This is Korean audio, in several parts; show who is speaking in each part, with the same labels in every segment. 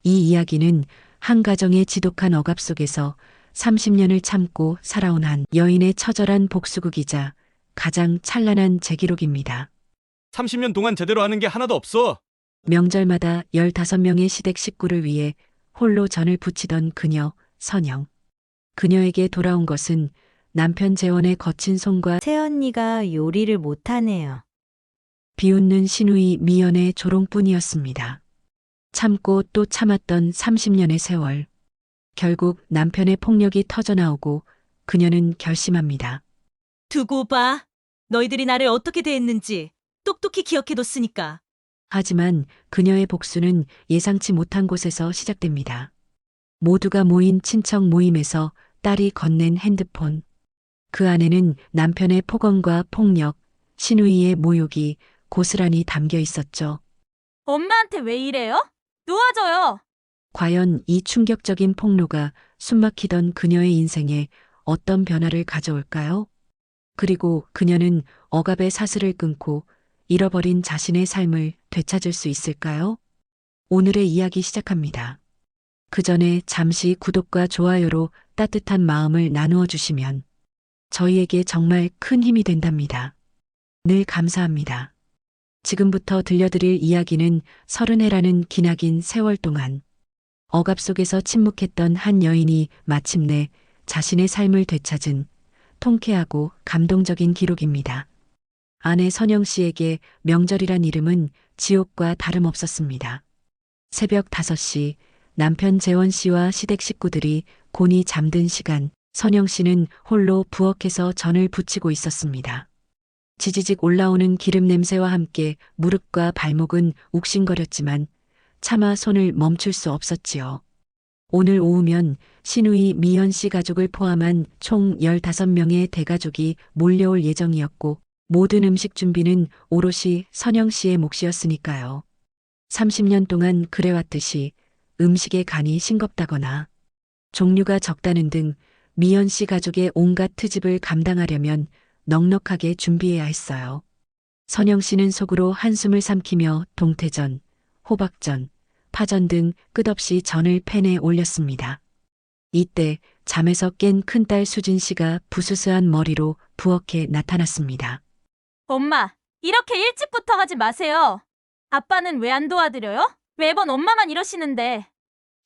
Speaker 1: 이 이야기는 한 가정의 지독한 억압 속에서 30년을 참고 살아온 한 여인의 처절한 복수극이자 가장 찬란한 재기록입니다.
Speaker 2: 30년 동안 제대로 하는 게 하나도 없어.
Speaker 1: 명절마다 15명의 시댁 식구를 위해 홀로 전을 부치던 그녀, 선영. 그녀에게 돌아온 것은 남편 재원의 거친 손과
Speaker 3: 새언니가 요리를 못하네요.
Speaker 1: 비웃는 시누이 미연의 조롱뿐이었습니다. 참고 또 참았던 30년의 세월. 결국 남편의 폭력이 터져나오고 그녀는 결심합니다.
Speaker 4: 두고 봐. 너희들이 나를 어떻게 대했는지 똑똑히 기억해뒀으니까.
Speaker 1: 하지만 그녀의 복수는 예상치 못한 곳에서 시작됩니다. 모두가 모인 친척 모임에서 딸이 건넨 핸드폰. 그 안에는 남편의 폭언과 폭력, 시누이의 모욕이 고스란히 담겨 있었죠.
Speaker 4: 엄마한테 왜 이래요? 놓아줘요.
Speaker 1: 과연 이 충격적인 폭로가 숨막히던 그녀의 인생에 어떤 변화를 가져올까요? 그리고 그녀는 억압의 사슬을 끊고 잃어버린 자신의 삶을 되찾을 수 있을까요? 오늘의 이야기 시작합니다. 그 전에 잠시 구독과 좋아요로 따뜻한 마음을 나누어 주시면 저희에게 정말 큰 힘이 된답니다. 늘 감사합니다. 지금부터 들려드릴 이야기는 30해라는 기나긴 세월 동안 억압 속에서 침묵했던 한 여인이 마침내 자신의 삶을 되찾은 통쾌하고 감동적인 기록입니다. 아내 선영 씨에게 명절이란 이름은 지옥과 다름없었습니다. 새벽 5시 남편 재원 씨와 시댁 식구들이 곤히 잠든 시간 선영 씨는 홀로 부엌에서 전을 부치고 있었습니다. 지지직 올라오는 기름 냄새와 함께 무릎과 발목은 욱신거렸지만 차마 손을 멈출 수 없었지요. 오늘 오후면 시누이 미연 씨 가족을 포함한 총 15명의 대가족이 몰려올 예정이었고 모든 음식 준비는 오롯이 선영 씨의 몫이었으니까요. 30년 동안 그래왔듯이 음식의 간이 싱겁다거나 종류가 적다는 등 미연 씨 가족의 온갖 트집을 감당하려면 넉넉하게 준비해야 했어요. 선영 씨는 속으로 한숨을 삼키며 동태전, 호박전, 파전 등 끝없이 전을 팬에 올렸습니다. 이때 잠에서 깬 큰딸 수진 씨가 부스스한 머리로 부엌에 나타났습니다.
Speaker 4: 엄마, 이렇게 일찍부터 하지 마세요. 아빠는 왜 안 도와드려요? 매번 엄마만 이러시는데.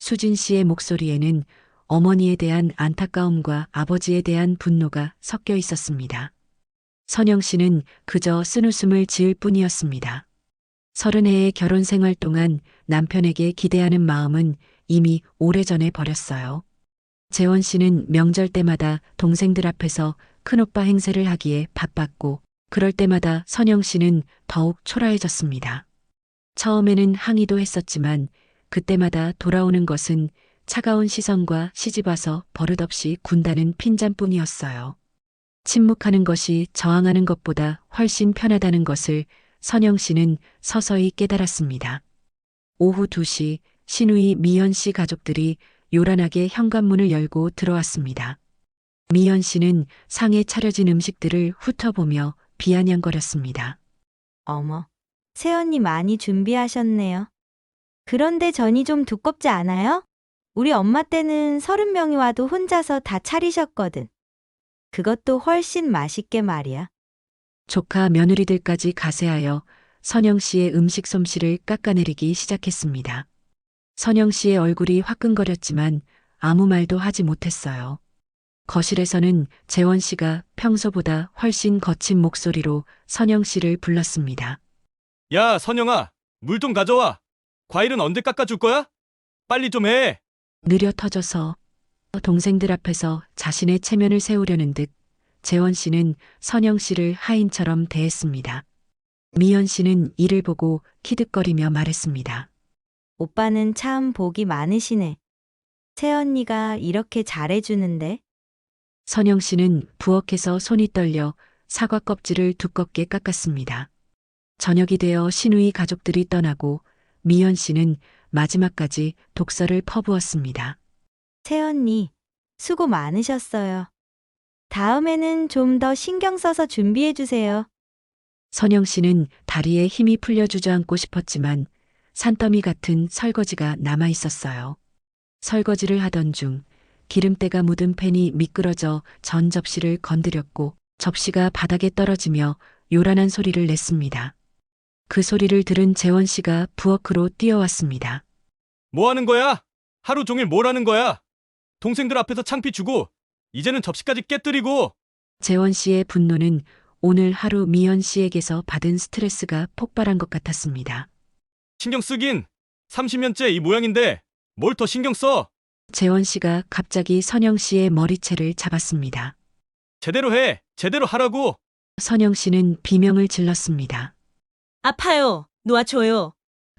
Speaker 1: 수진 씨의 목소리에는 어머니에 대한 안타까움과 아버지에 대한 분노가 섞여 있었습니다. 선영 씨는 그저 쓴웃음을 지을 뿐이었습니다. 30해의 결혼 생활 동안 남편에게 기대하는 마음은 이미 오래전에 버렸어요. 재원 씨는 명절 때마다 동생들 앞에서 큰오빠 행세를 하기에 바빴고 그럴 때마다 선영 씨는 더욱 초라해졌습니다. 처음에는 항의도 했었지만 그때마다 돌아오는 것은 차가운 시선과 시집와서 버릇없이 군다는 핀잔뿐이었어요. 침묵하는 것이 저항하는 것보다 훨씬 편하다는 것을 선영 씨는 서서히 깨달았습니다. 오후 2시 시누이 미연 씨 가족들이 요란하게 현관문을 열고 들어왔습니다. 미연 씨는 상에 차려진 음식들을 훑어보며 비아냥거렸습니다.
Speaker 3: 어머, 새언니 많이 준비하셨네요. 그런데 전이 좀 두껍지 않아요? 우리 엄마 때는 30명이 와도 혼자서 다 차리셨거든. 그것도 훨씬 맛있게 말이야.
Speaker 1: 조카 며느리들까지 가세하여 선영 씨의 음식 솜씨를 깎아내리기 시작했습니다. 선영 씨의 얼굴이 화끈거렸지만 아무 말도 하지 못했어요. 거실에서는 재원 씨가 평소보다 훨씬 거친 목소리로 선영 씨를 불렀습니다.
Speaker 2: 야, 선영아, 물 좀 가져와. 과일은 언제 깎아줄 거야? 빨리 좀 해.
Speaker 1: 느려 터져서 동생들 앞에서 자신의 체면을 세우려는 듯 재원 씨는 선영 씨를 하인처럼 대했습니다. 미연 씨는 이를 보고 키득거리며 말했습니다.
Speaker 3: 오빠는 참 복이 많으시네. 새언니가 이렇게 잘해주는데.
Speaker 1: 선영 씨는 부엌에서 손이 떨려 사과 껍질을 두껍게 깎았습니다. 저녁이 되어 시누이 가족들이 떠나고 미연 씨는 마지막까지 독서를 퍼부었습니다.
Speaker 3: 새언니, 수고 많으셨어요. 다음에는 좀 더 신경 써서 준비해 주세요.
Speaker 1: 선영 씨는 다리에 힘이 풀려 주저앉고 싶었지만 산더미 같은 설거지가 남아 있었어요. 설거지를 하던 중 기름때가 묻은 팬이 미끄러져 전 접시를 건드렸고 접시가 바닥에 떨어지며 요란한 소리를 냈습니다. 그 소리를 들은 재원 씨가 부엌으로 뛰어왔습니다.
Speaker 2: 뭐 하는 거야? 하루 종일 뭘 하는 거야? 동생들 앞에서 창피 주고 이제는 접시까지 깨뜨리고.
Speaker 1: 재원 씨의 분노는 오늘 하루 미연 씨에게서 받은 스트레스가 폭발한 것 같았습니다.
Speaker 2: 신경 쓰긴 30년째 이 모양인데 뭘 더 신경 써?
Speaker 1: 재원 씨가 갑자기 선영 씨의 머리채를 잡았습니다.
Speaker 2: 제대로 해. 제대로 하라고.
Speaker 1: 선영 씨는 비명을 질렀습니다.
Speaker 5: 아파요. 놓아줘요.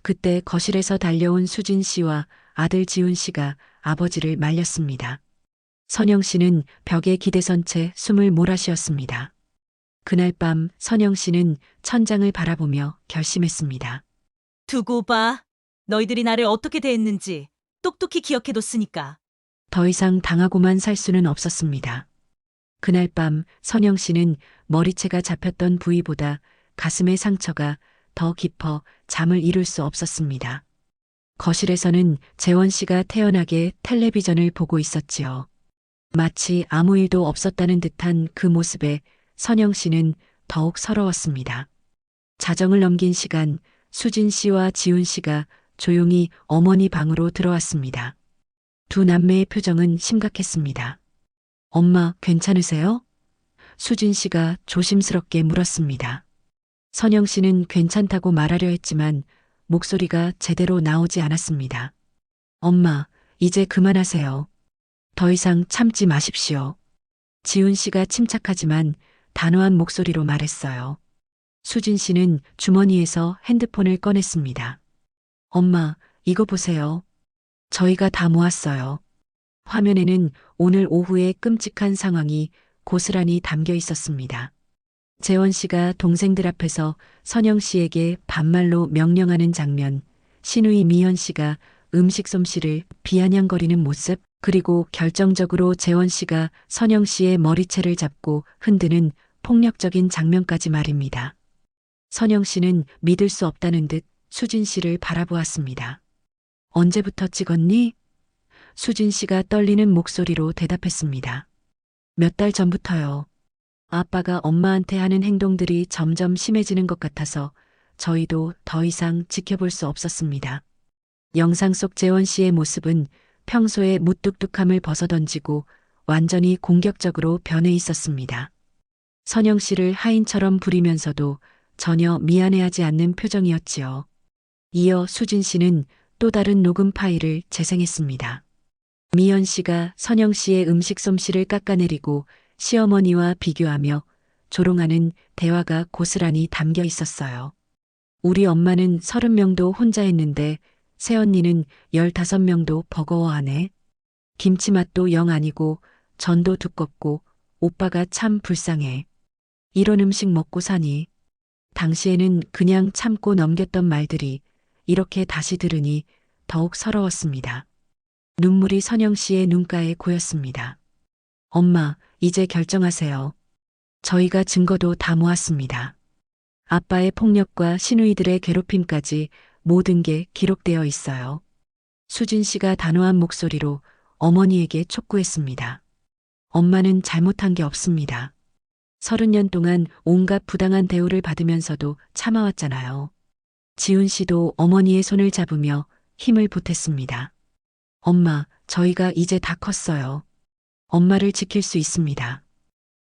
Speaker 1: 그때 거실에서 달려온 수진 씨와 아들 지훈 씨가 아버지를 말렸습니다. 선영 씨는 벽에 기대선 채 숨을 몰아쉬었습니다. 그날 밤 선영 씨는 천장을 바라보며 결심했습니다.
Speaker 5: 두고 봐. 너희들이 나를 어떻게 대했는지 똑똑히 기억해뒀으니까.
Speaker 1: 더 이상 당하고만 살 수는 없었습니다. 그날 밤 선영 씨는 머리채가 잡혔던 부위보다 가슴의 상처가 더 깊어 잠을 이룰 수 없었습니다. 거실에서는 재원 씨가 태연하게 텔레비전을 보고 있었지요. 마치 아무 일도 없었다는 듯한 그 모습에 선영 씨는 더욱 서러웠습니다. 자정을 넘긴 시간 수진 씨와 지훈 씨가 조용히 어머니 방으로 들어왔습니다. 두 남매의 표정은 심각했습니다. 엄마, 괜찮으세요? 수진 씨가 조심스럽게 물었습니다. 선영 씨는 괜찮다고 말하려 했지만 목소리가 제대로 나오지 않았습니다. 엄마, 이제 그만하세요. 더 이상 참지 마십시오. 지훈 씨가 침착하지만 단호한 목소리로 말했어요. 수진 씨는 주머니에서 핸드폰을 꺼냈습니다. 엄마, 이거 보세요. 저희가 다 모았어요. 화면에는 오늘 오후의 끔찍한 상황이 고스란히 담겨 있었습니다. 재원 씨가 동생들 앞에서 선영 씨에게 반말로 명령하는 장면, 신우이 미연 씨가 음식 솜씨를 비아냥거리는 모습, 그리고 결정적으로 재원 씨가 선영 씨의 머리채를 잡고 흔드는 폭력적인 장면까지 말입니다. 선영 씨는 믿을 수 없다는 듯 수진 씨를 바라보았습니다. 언제부터 찍었니? 수진 씨가 떨리는 목소리로 대답했습니다. 몇 달 전부터요. 아빠가 엄마한테 하는 행동들이 점점 심해지는 것 같아서 저희도 더 이상 지켜볼 수 없었습니다. 영상 속 재원 씨의 모습은 평소의 무뚝뚝함을 벗어던지고 완전히 공격적으로 변해 있었습니다. 선영 씨를 하인처럼 부리면서도 전혀 미안해하지 않는 표정이었지요. 이어 수진 씨는 또 다른 녹음 파일을 재생했습니다. 미연 씨가 선영 씨의 음식 솜씨를 깎아내리고 시어머니와 비교하며 조롱하는 대화가 고스란히 담겨 있었어요. 우리 엄마는 30명도 혼자 했는데 새언니는 15명도 버거워하네. 김치 맛도 영 아니고 전도 두껍고 오빠가 참 불쌍해. 이런 음식 먹고 사니. 당시에는 그냥 참고 넘겼던 말들이 이렇게 다시 들으니 더욱 서러웠습니다. 눈물이 선영 씨의 눈가에 고였습니다. 엄마, 이제 결정하세요. 저희가 증거도 다 모았습니다. 아빠의 폭력과 시누이들의 괴롭힘까지 모든 게 기록되어 있어요. 수진 씨가 단호한 목소리로 어머니에게 촉구했습니다. 엄마는 잘못한 게 없습니다. 30년 동안 온갖 부당한 대우를 받으면서도 참아왔잖아요. 지훈 씨도 어머니의 손을 잡으며 힘을 보탰습니다. 엄마, 저희가 이제 다 컸어요. 엄마를 지킬 수 있습니다.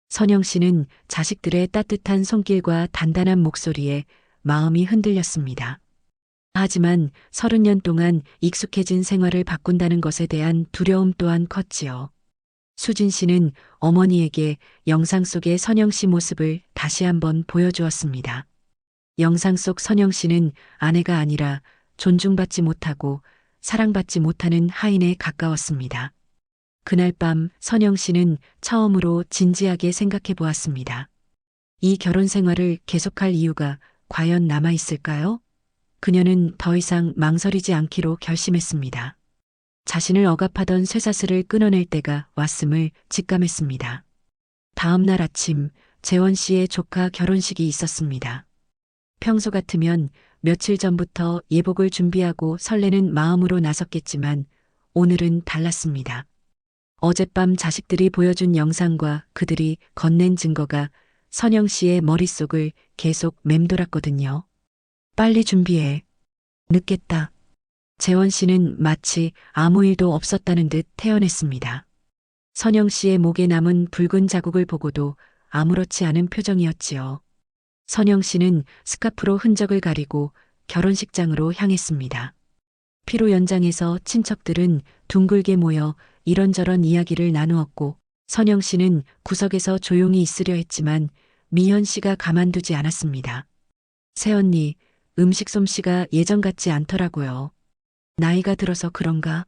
Speaker 1: 선영 씨는 자식들의 따뜻한 손길과 단단한 목소리에 마음이 흔들렸습니다. 하지만 30년 동안 익숙해진 생활을 바꾼다는 것에 대한 두려움 또한 컸지요. 수진 씨는 어머니에게 영상 속의 선영 씨 모습을 다시 한번 보여주었습니다. 영상 속 선영 씨는 아내가 아니라 존중받지 못하고 사랑받지 못하는 하인에 가까웠습니다. 그날 밤 선영 씨는 처음으로 진지하게 생각해 보았습니다. 이 결혼 생활을 계속할 이유가 과연 남아 있을까요? 그녀는 더 이상 망설이지 않기로 결심했습니다. 자신을 억압하던 쇠사슬을 끊어낼 때가 왔음을 직감했습니다. 다음 날 아침 재원 씨의 조카 결혼식이 있었습니다. 평소 같으면 며칠 전부터 예복을 준비하고 설레는 마음으로 나섰겠지만 오늘은 달랐습니다. 어젯밤 자식들이 보여준 영상과 그들이 건넨 증거가 선영 씨의 머릿속을 계속 맴돌았거든요. 빨리 준비해. 늦겠다. 재원 씨는 마치 아무 일도 없었다는 듯 태연했습니다. 선영 씨의 목에 남은 붉은 자국을 보고도 아무렇지 않은 표정이었지요. 선영 씨는 스카프로 흔적을 가리고 결혼식장으로 향했습니다. 피로 연장에서 친척들은 둥글게 모여 이런저런 이야기를 나누었고 선영 씨는 구석에서 조용히 있으려 했지만 미현 씨가 가만두지 않았습니다. 새언니, 음식 솜씨가 예전 같지 않더라고요. 나이가 들어서 그런가?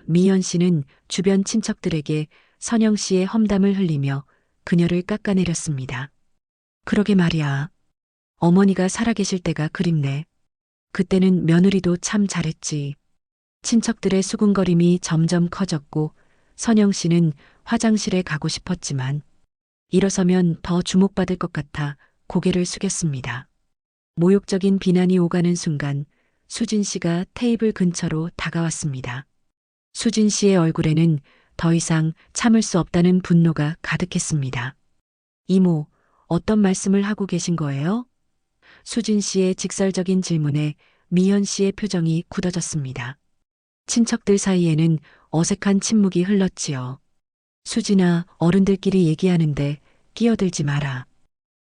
Speaker 1: 미현 씨는 주변 친척들에게 선영 씨의 험담을 흘리며 그녀를 깎아내렸습니다. 그러게 말이야. 어머니가 살아계실 때가 그립네. 그때는 며느리도 참 잘했지. 친척들의 수군거림이 점점 커졌고 선영 씨는 화장실에 가고 싶었지만 일어서면 더 주목받을 것 같아 고개를 숙였습니다. 모욕적인 비난이 오가는 순간 수진 씨가 테이블 근처로 다가왔습니다. 수진 씨의 얼굴에는 더 이상 참을 수 없다는 분노가 가득했습니다. 이모, 어떤 말씀을 하고 계신 거예요? 수진 씨의 직설적인 질문에 미현 씨의 표정이 굳어졌습니다. 친척들 사이에는 어색한 침묵이 흘렀지요. 수진아, 어른들끼리 얘기하는데 끼어들지 마라.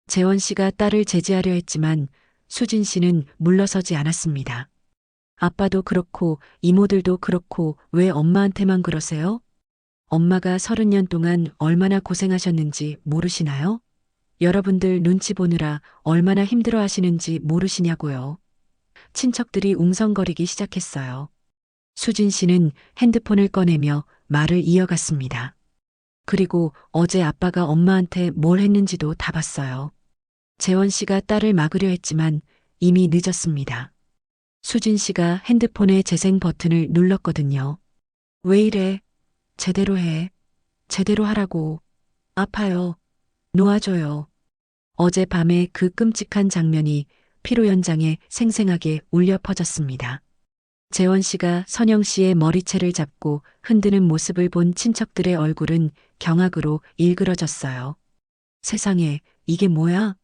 Speaker 1: 재원 씨가 딸을 제지하려 했지만 수진 씨는 물러서지 않았습니다. 아빠도 그렇고 이모들도 그렇고 왜 엄마한테만 그러세요? 엄마가 30년 동안 얼마나 고생하셨는지 모르시나요? 여러분들 눈치 보느라 얼마나 힘들어 하시는지 모르시냐고요. 친척들이 웅성거리기 시작했어요. 수진 씨는 핸드폰을 꺼내며 말을 이어갔습니다. 그리고 어제 아빠가 엄마한테 뭘 했는지도 다 봤어요. 재원 씨가 딸을 막으려 했지만 이미 늦었습니다. 수진 씨가 핸드폰의 재생 버튼을 눌렀거든요. 왜 이래? 제대로 해. 제대로 하라고. 아파요. 놓아줘요. 어젯밤의 그 끔찍한 장면이 피로 연장에 생생하게 울려 퍼졌습니다. 재원 씨가 선영 씨의 머리채를 잡고 흔드는 모습을 본 친척들의 얼굴은 경악으로 일그러졌어요. 세상에, 이게 뭐야?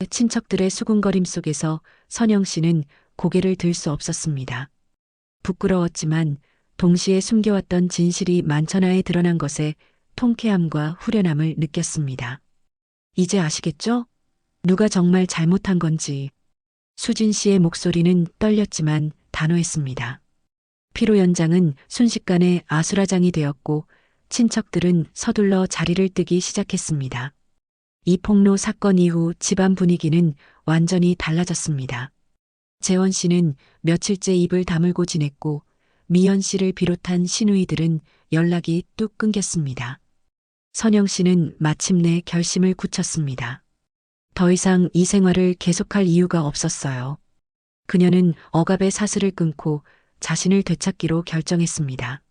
Speaker 1: 친척들의 수군거림 속에서 선영 씨는 고개를 들 수 없었습니다. 부끄러웠지만 동시에 숨겨왔던 진실이 만천하에 드러난 것에 통쾌함과 후련함을 느꼈습니다. 이제 아시겠죠? 누가 정말 잘못한 건지. 수진 씨의 목소리는 떨렸지만 단호했습니다. 피로 연장은 순식간에 아수라장이 되었고 친척들은 서둘러 자리를 뜨기 시작했습니다. 이 폭로 사건 이후 집안 분위기는 완전히 달라졌습니다. 재원 씨는 며칠째 입을 다물고 지냈고 미연 씨를 비롯한 시누이들은 연락이 뚝 끊겼습니다. 선영 씨는 마침내 결심을 굳혔습니다. 더 이상 이 생활을 계속할 이유가 없었어요. 그녀는 억압의 사슬을 끊고 자신을 되찾기로 결정했습니다.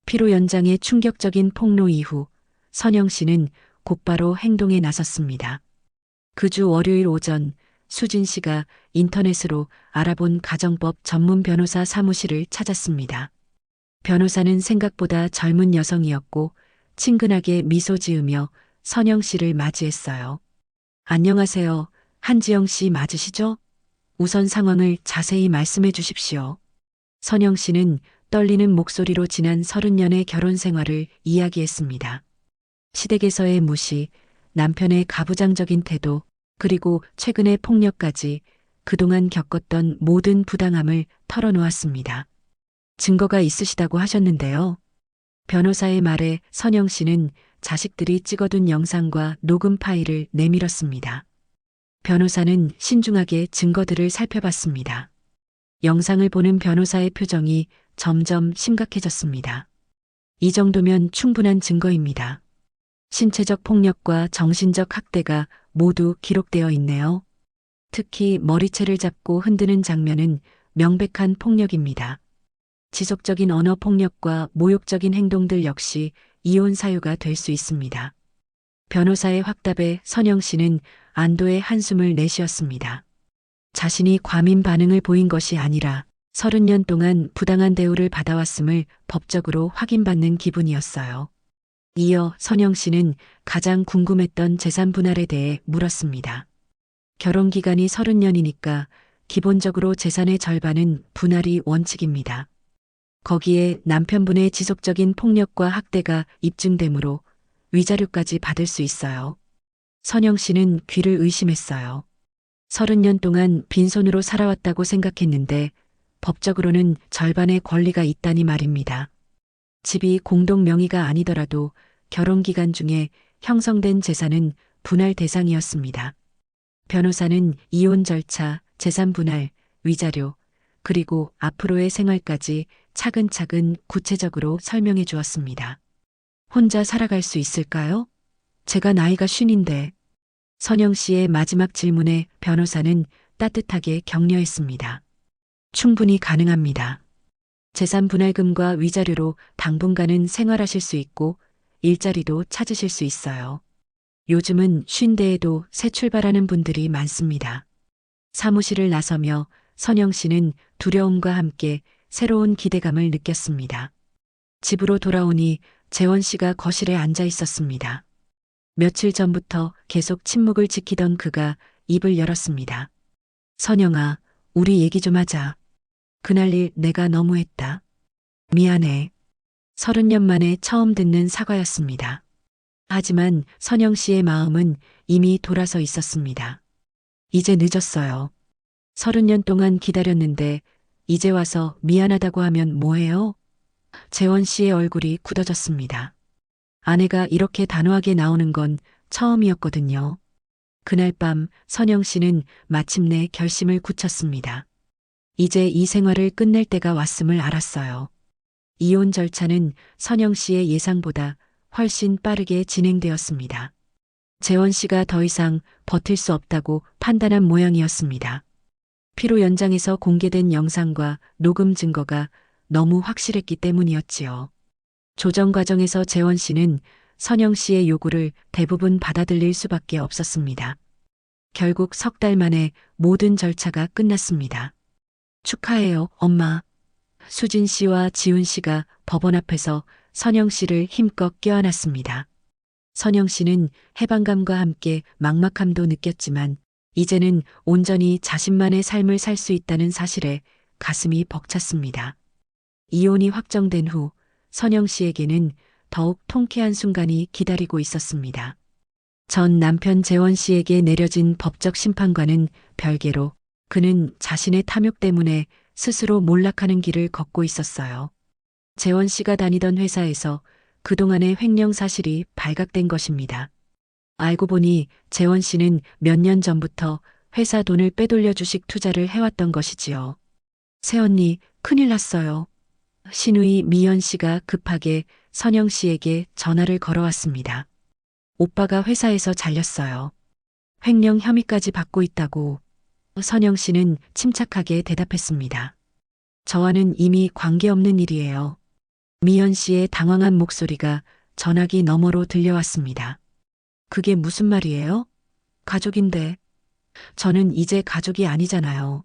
Speaker 1: 피로 연장의 충격적인 폭로 이후 선영 씨는 곧바로 행동에 나섰습니다. 그 주 월요일 오전 수진 씨가 인터넷으로 알아본 가정법 전문 변호사 사무실을 찾았습니다. 변호사는 생각보다 젊은 여성이었고 친근하게 미소 지으며 선영 씨를 맞이했어요. 안녕하세요. 한지영 씨 맞으시죠? 우선 상황을 자세히 말씀해 주십시오. 선영 씨는 떨리는 목소리로 지난 30년의 결혼 생활을 이야기했습니다. 시댁에서의 무시, 남편의 가부장적인 태도, 그리고 최근의 폭력까지 그동안 겪었던 모든 부당함을 털어놓았습니다. 증거가 있으시다고 하셨는데요. 변호사의 말에 선영 씨는 자식들이 찍어둔 영상과 녹음 파일을 내밀었습니다. 변호사는 신중하게 증거들을 살펴봤습니다. 영상을 보는 변호사의 표정이 점점 심각해졌습니다. 이 정도면 충분한 증거입니다. 신체적 폭력과 정신적 학대가 모두 기록되어 있네요. 특히 머리채를 잡고 흔드는 장면은 명백한 폭력입니다. 지속적인 언어 폭력과 모욕적인 행동들 역시 이혼 사유가 될 수 있습니다. 변호사의 확답에 선영 씨는 안도의 한숨을 내쉬었습니다. 자신이 과민 반응을 보인 것이 아니라 30년 동안 부당한 대우를 받아왔음을 법적으로 확인받는 기분이었어요. 이어 선영 씨는 가장 궁금했던 재산 분할에 대해 물었습니다. 결혼 기간이 30년이니까 기본적으로 재산의 절반은 분할이 원칙입니다. 거기에 남편분의 지속적인 폭력과 학대가 입증되므로 위자료까지 받을 수 있어요. 선영 씨는 귀를 의심했어요. 30년 동안 빈손으로 살아왔다고 생각했는데 법적으로는 절반의 권리가 있다니 말입니다. 집이 공동 명의가 아니더라도 결혼 기간 중에 형성된 재산은 분할 대상이었습니다. 변호사는 이혼 절차, 재산 분할, 위자료, 그리고 앞으로의 생활까지 차근차근 구체적으로 설명해 주었습니다. 혼자 살아갈 수 있을까요? 제가 나이가 50인데. 선영 씨의 마지막 질문에 변호사는 따뜻하게 격려했습니다. 충분히 가능합니다. 재산 분할금과 위자료로 당분간은 생활하실 수 있고 일자리도 찾으실 수 있어요. 요즘은 50대에도 새 출발하는 분들이 많습니다. 사무실을 나서며 선영 씨는 두려움과 함께 새로운 기대감을 느꼈습니다. 집으로 돌아오니 재원 씨가 거실에 앉아 있었습니다. 며칠 전부터 계속 침묵을 지키던 그가 입을 열었습니다. 선영아, 우리 얘기 좀 하자. 그날 일 내가 너무했다. 미안해. 30년 만에 처음 듣는 사과였습니다. 하지만 선영 씨의 마음은 이미 돌아서 있었습니다. 이제 늦었어요. 30년 동안 기다렸는데 이제 와서 미안하다고 하면 뭐해요? 재원 씨의 얼굴이 굳어졌습니다. 아내가 이렇게 단호하게 나오는 건 처음이었거든요. 그날 밤 선영 씨는 마침내 결심을 굳혔습니다. 이제 이 생활을 끝낼 때가 왔음을 알았어요. 이혼 절차는 선영 씨의 예상보다 훨씬 빠르게 진행되었습니다. 재원 씨가 더 이상 버틸 수 없다고 판단한 모양이었습니다. 피로 연장에서 공개된 영상과 녹음 증거가 너무 확실했기 때문이었지요. 조정 과정에서 재원 씨는 선영 씨의 요구를 대부분 받아들일 수밖에 없었습니다. 결국 석 달 만에 모든 절차가 끝났습니다. 축하해요, 엄마. 수진 씨와 지훈 씨가 법원 앞에서 선영 씨를 힘껏 껴안았습니다. 선영 씨는 해방감과 함께 막막함도 느꼈지만 이제는 온전히 자신만의 삶을 살 수 있다는 사실에 가슴이 벅찼습니다. 이혼이 확정된 후 선영 씨에게는 더욱 통쾌한 순간이 기다리고 있었습니다. 전 남편 재원 씨에게 내려진 법적 심판과는 별개로 그는 자신의 탐욕 때문에 스스로 몰락하는 길을 걷고 있었어요. 재원 씨가 다니던 회사에서 그동안의 횡령 사실이 발각된 것입니다. 알고 보니 재원 씨는 몇 년 전부터 회사 돈을 빼돌려 주식 투자를 해왔던 것이지요. 새언니, 큰일 났어요. 신우이 미연 씨가 급하게 선영 씨에게 전화를 걸어왔습니다. 오빠가 회사에서 잘렸어요. 횡령 혐의까지 받고 있다고. 선영 씨는 침착하게 대답했습니다. 저와는 이미 관계없는 일이에요. 미연 씨의 당황한 목소리가 전화기 너머로 들려왔습니다. 그게 무슨 말이에요? 가족인데. 저는 이제 가족이 아니잖아요.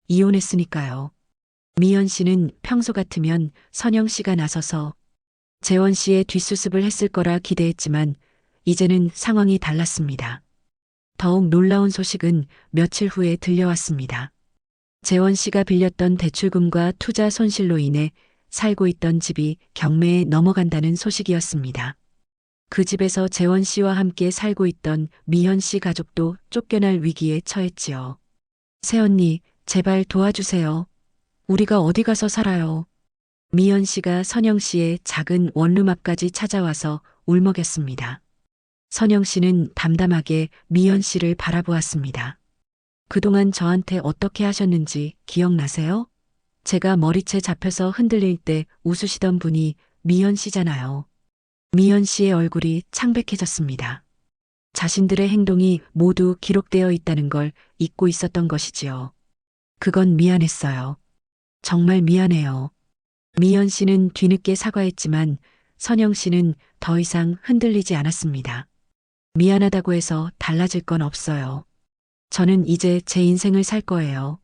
Speaker 1: 이혼했으니까요. 미연 씨는 평소 같으면 선영 씨가 나서서 재원 씨의 뒷수습을 했을 거라 기대했지만 이제는 상황이 달랐습니다. 더욱 놀라운 소식은 며칠 후에 들려왔습니다. 재원 씨가 빌렸던 대출금과 투자 손실로 인해 살고 있던 집이 경매에 넘어간다는 소식이었습니다. 그 집에서 재원 씨와 함께 살고 있던 미현 씨 가족도 쫓겨날 위기에 처했지요. 새언니, 제발 도와주세요. 우리가 어디 가서 살아요. 미연 씨가 선영 씨의 작은 원룸 앞까지 찾아와서 울먹였습니다. 선영 씨는 담담하게 미연 씨를 바라보았습니다. 그동안 저한테 어떻게 하셨는지 기억나세요? 제가 머리채 잡혀서 흔들릴 때 웃으시던 분이 미연 씨잖아요. 미연 씨의 얼굴이 창백해졌습니다. 자신들의 행동이 모두 기록되어 있다는 걸 잊고 있었던 것이지요. 그건 미안했어요. 정말 미안해요. 미연 씨는 뒤늦게 사과했지만 선영 씨는 더 이상 흔들리지 않았습니다. 미안하다고 해서 달라질 건 없어요. 저는 이제 제 인생을 살 거예요.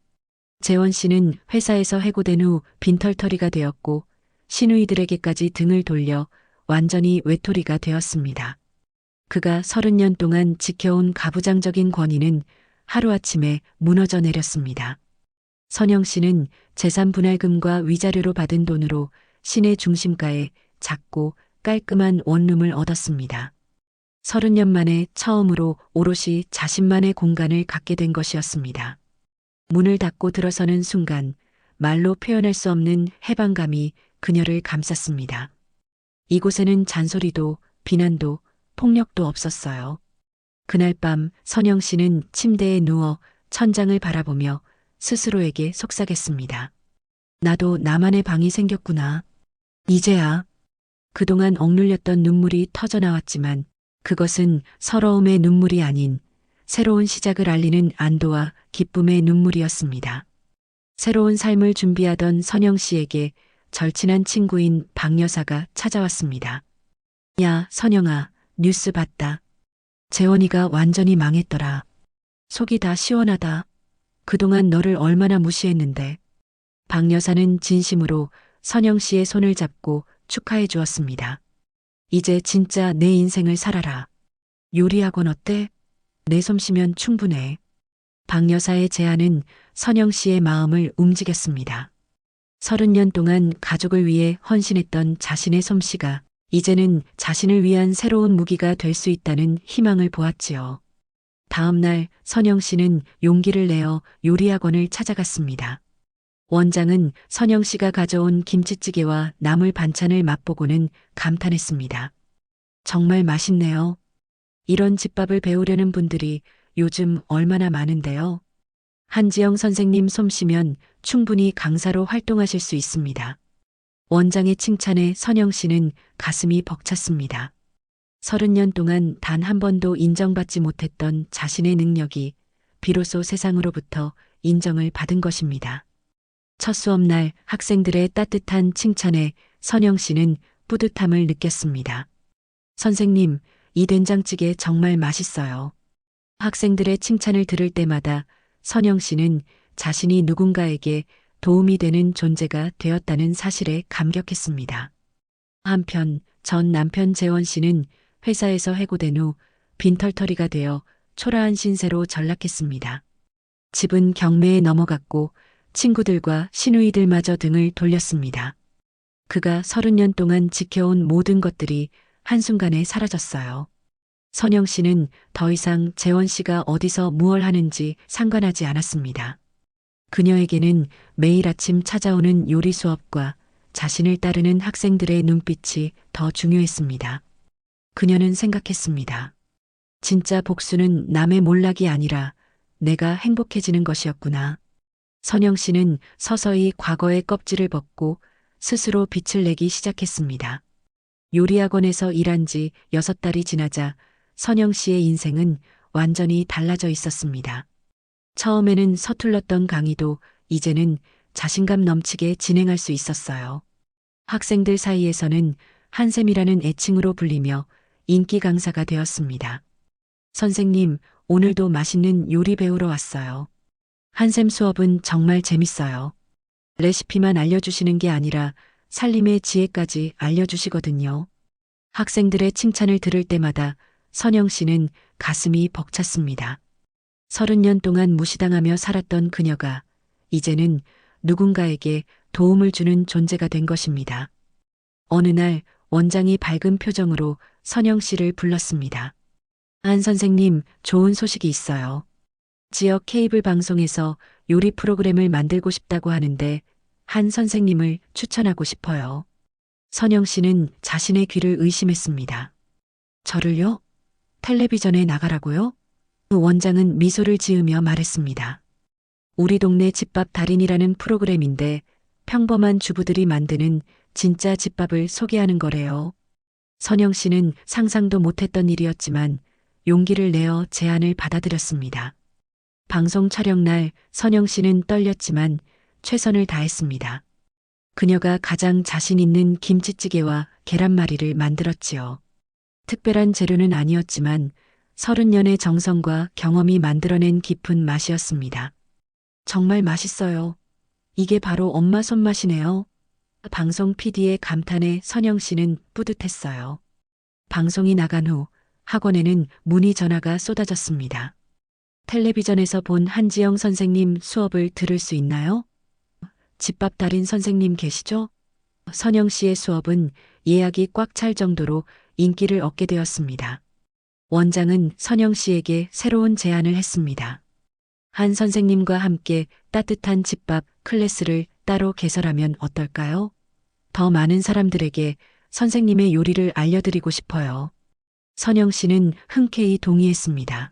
Speaker 1: 재원 씨는 회사에서 해고된 후 빈털터리가 되었고 시누이들에게까지 등을 돌려 완전히 외톨이가 되었습니다. 그가 30년 동안 지켜온 가부장적인 권위는 하루아침에 무너져 내렸습니다. 선영 씨는 재산 분할금과 위자료로 받은 돈으로 시내 중심가에 작고 깔끔한 원룸을 얻었습니다. 30년 만에 처음으로 오롯이 자신만의 공간을 갖게 된 것이었습니다. 문을 닫고 들어서는 순간 말로 표현할 수 없는 해방감이 그녀를 감쌌습니다. 이곳에는 잔소리도 비난도 폭력도 없었어요. 그날 밤 선영 씨는 침대에 누워 천장을 바라보며 스스로에게 속삭였습니다. 나도 나만의 방이 생겼구나. 이제야. 그동안 억눌렸던 눈물이 터져나왔지만 그것은 서러움의 눈물이 아닌 새로운 시작을 알리는 안도와 기쁨의 눈물이었습니다. 새로운 삶을 준비하던 선영 씨에게 절친한 친구인 박 여사가 찾아왔습니다. 야, 선영아, 뉴스 봤다. 재원이가 완전히 망했더라. 속이 다 시원하다. 그동안 너를 얼마나 무시했는데. 박 여사는 진심으로 선영 씨의 손을 잡고 축하해 주었습니다. 이제 진짜 내 인생을 살아라. 요리학원 어때? 내 솜씨면 충분해. 박 여사의 제안은 선영 씨의 마음을 움직였습니다. 30년 동안 가족을 위해 헌신했던 자신의 솜씨가 이제는 자신을 위한 새로운 무기가 될 수 있다는 희망을 보았지요. 다음 날 선영 씨는 용기를 내어 요리학원을 찾아갔습니다. 원장은 선영 씨가 가져온 김치찌개와 나물 반찬을 맛보고는 감탄했습니다. 정말 맛있네요. 이런 집밥을 배우려는 분들이 요즘 얼마나 많은데요. 한지영 선생님 솜씨면 충분히 강사로 활동하실 수 있습니다. 원장의 칭찬에 선영 씨는 가슴이 벅찼습니다. 30년 동안 단 한 번도 인정받지 못했던 자신의 능력이 비로소 세상으로부터 인정을 받은 것입니다. 첫 수업날 학생들의 따뜻한 칭찬에 선영 씨는 뿌듯함을 느꼈습니다. 선생님, 이 된장찌개 정말 맛있어요. 학생들의 칭찬을 들을 때마다 선영 씨는 자신이 누군가에게 도움이 되는 존재가 되었다는 사실에 감격했습니다. 한편 전 남편 재원 씨는 회사에서 해고된 후 빈털터리가 되어 초라한 신세로 전락했습니다. 집은 경매에 넘어갔고 친구들과 시누이들마저 등을 돌렸습니다. 그가 30년 동안 지켜온 모든 것들이 한순간에 사라졌어요. 선영 씨는 더 이상 재원 씨가 어디서 무얼 하는지 상관하지 않았습니다. 그녀에게는 매일 아침 찾아오는 요리 수업과 자신을 따르는 학생들의 눈빛이 더 중요했습니다. 그녀는 생각했습니다. 진짜 복수는 남의 몰락이 아니라 내가 행복해지는 것이었구나. 선영 씨는 서서히 과거의 껍질을 벗고 스스로 빛을 내기 시작했습니다. 요리학원에서 일한 지 6달이 지나자 선영 씨의 인생은 완전히 달라져 있었습니다. 처음에는 서툴렀던 강의도 이제는 자신감 넘치게 진행할 수 있었어요. 학생들 사이에서는 한샘이라는 애칭으로 불리며 인기 강사가 되었습니다. 선생님, 오늘도 맛있는 요리 배우러 왔어요. 한샘 수업은 정말 재밌어요. 레시피만 알려주시는 게 아니라 살림의 지혜까지 알려주시거든요. 학생들의 칭찬을 들을 때마다 선영 씨는 가슴이 벅찼습니다. 30년 동안 무시당하며 살았던 그녀가 이제는 누군가에게 도움을 주는 존재가 된 것입니다. 어느 날 원장이 밝은 표정으로 선영 씨를 불렀습니다. 한 선생님, 좋은 소식이 있어요. 지역 케이블 방송에서 요리 프로그램을 만들고 싶다고 하는데 한 선생님을 추천하고 싶어요. 선영 씨는 자신의 귀를 의심했습니다. 저를요? 텔레비전에 나가라고요? 원장은 미소를 지으며 말했습니다. 우리 동네 집밥 달인이라는 프로그램인데 평범한 주부들이 만드는 진짜 집밥을 소개하는 거래요. 선영 씨는 상상도 못했던 일이었지만 용기를 내어 제안을 받아들였습니다. 방송 촬영 날 선영 씨는 떨렸지만 최선을 다했습니다. 그녀가 가장 자신 있는 김치찌개와 계란말이를 만들었지요. 특별한 재료는 아니었지만 30년의 정성과 경험이 만들어낸 깊은 맛이었습니다. 정말 맛있어요. 이게 바로 엄마 손맛이네요. 방송 PD의 감탄에 선영 씨는 뿌듯했어요. 방송이 나간 후 학원에는 문의 전화가 쏟아졌습니다. 텔레비전에서 본 한지영 선생님 수업을 들을 수 있나요? 집밥 달인 선생님 계시죠? 선영 씨의 수업은 예약이 꽉 찰 정도로 인기를 얻게 되었습니다. 원장은 선영 씨에게 새로운 제안을 했습니다. 한 선생님과 함께 따뜻한 집밥 클래스를 따로 개설하면 어떨까요? 더 많은 사람들에게 선생님의 요리를 알려드리고 싶어요. 선영 씨는 흔쾌히 동의했습니다.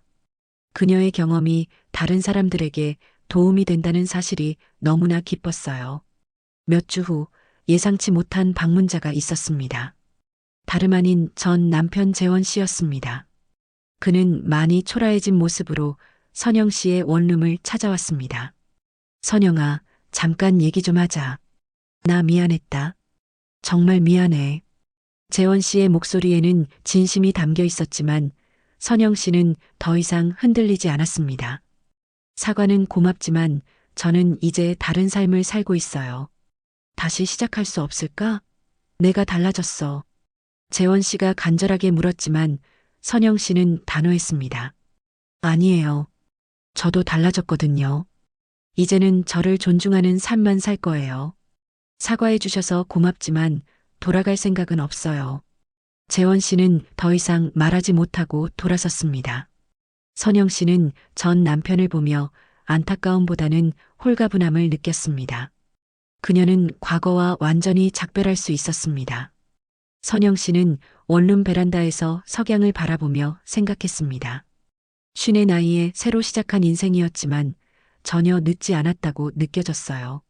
Speaker 1: 그녀의 경험이 다른 사람들에게 도움이 된다는 사실이 너무나 기뻤어요. 몇 주 후 예상치 못한 방문자가 있었습니다. 다름 아닌 전 남편 재원 씨였습니다. 그는 많이 초라해진 모습으로 선영 씨의 원룸을 찾아왔습니다. 선영아, 잠깐 얘기 좀 하자. 나 미안했다. 정말 미안해. 재원 씨의 목소리에는 진심이 담겨 있었지만 선영 씨는 더 이상 흔들리지 않았습니다. 사과는 고맙지만 저는 이제 다른 삶을 살고 있어요. 다시 시작할 수 없을까? 내가 달라졌어. 재원 씨가 간절하게 물었지만 선영 씨는 단호했습니다. 아니에요. 저도 달라졌거든요. 이제는 저를 존중하는 삶만 살 거예요. 사과해 주셔서 고맙지만 돌아갈 생각은 없어요. 재원 씨는 더 이상 말하지 못하고 돌아섰습니다. 선영 씨는 전 남편을 보며 안타까움보다는 홀가분함을 느꼈습니다. 그녀는 과거와 완전히 작별할 수 있었습니다. 선영 씨는 원룸 베란다에서 석양을 바라보며 생각했습니다. 쉰의 나이에 새로 시작한 인생이었지만 전혀 늦지 않았다고 느껴졌어요.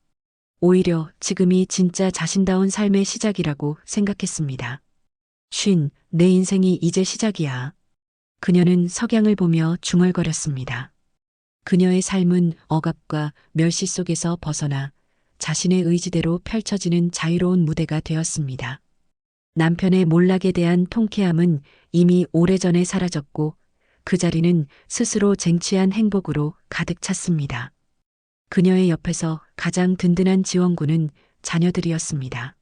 Speaker 1: 오히려 지금이 진짜 자신다운 삶의 시작이라고 생각했습니다. 내 인생이 이제 시작이야. 그녀는 석양을 보며 중얼거렸습니다. 그녀의 삶은 억압과 멸시 속에서 벗어나 자신의 의지대로 펼쳐지는 자유로운 무대가 되었습니다. 남편의 몰락에 대한 통쾌함은 이미 오래전에 사라졌고 그 자리는 스스로 쟁취한 행복으로 가득 찼습니다. 그녀의 옆에서 가장 든든한 지원군은 자녀들이었습니다.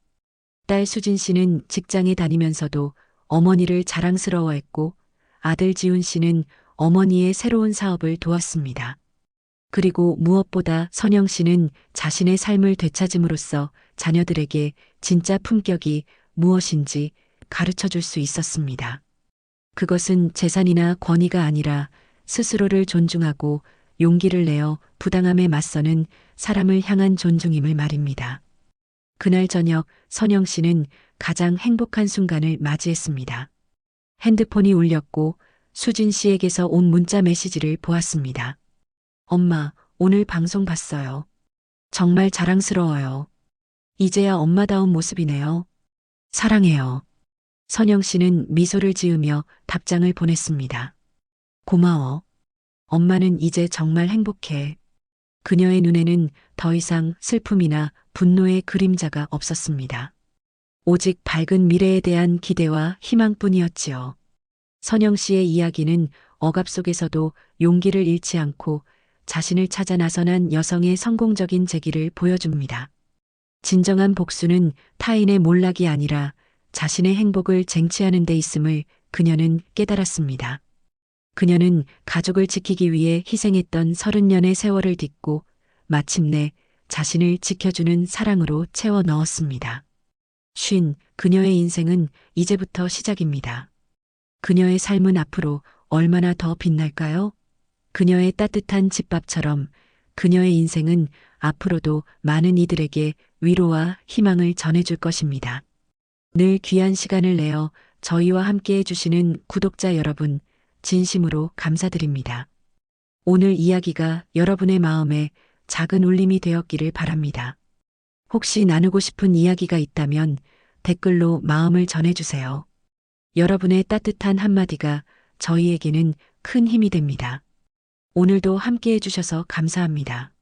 Speaker 1: 딸 수진 씨는 직장에 다니면서도 어머니를 자랑스러워했고 아들 지훈 씨는 어머니의 새로운 사업을 도왔습니다. 그리고 무엇보다 선영 씨는 자신의 삶을 되찾음으로써 자녀들에게 진짜 품격이 무엇인지 가르쳐 줄 수 있었습니다. 그것은 재산이나 권위가 아니라 스스로를 존중하고 용기를 내어 부당함에 맞서는 사람을 향한 존중임을 말입니다. 그날 저녁 선영 씨는 가장 행복한 순간을 맞이했습니다. 핸드폰이 울렸고 수진 씨에게서 온 문자 메시지를 보았습니다. 엄마, 오늘 방송 봤어요. 정말 자랑스러워요. 이제야 엄마다운 모습이네요. 사랑해요. 선영 씨는 미소를 지으며 답장을 보냈습니다. 고마워. 엄마는 이제 정말 행복해. 그녀의 눈에는 더 이상 슬픔이나 분노의 그림자가 없었습니다. 오직 밝은 미래에 대한 기대와 희망뿐이었지요. 선영 씨의 이야기는 억압 속에서도 용기를 잃지 않고 자신을 찾아 나선한 여성의 성공적인 재기를 보여줍니다. 진정한 복수는 타인의 몰락이 아니라 자신의 행복을 쟁취하는 데 있음을 그녀는 깨달았습니다. 그녀는 가족을 지키기 위해 희생했던 30년의 세월을 딛고 마침내 자신을 지켜주는 사랑으로 채워 넣었습니다. 그녀의 인생은 이제부터 시작입니다. 그녀의 삶은 앞으로 얼마나 더 빛날까요? 그녀의 따뜻한 집밥처럼 그녀의 인생은 앞으로도 많은 이들에게 위로와 희망을 전해줄 것입니다. 늘 귀한 시간을 내어 저희와 함께 해주시는 구독자 여러분, 진심으로 감사드립니다. 오늘 이야기가 여러분의 마음에 작은 울림이 되었기를 바랍니다. 혹시 나누고 싶은 이야기가 있다면 댓글로 마음을 전해주세요. 여러분의 따뜻한 한마디가 저희에게는 큰 힘이 됩니다. 오늘도 함께 해주셔서 감사합니다.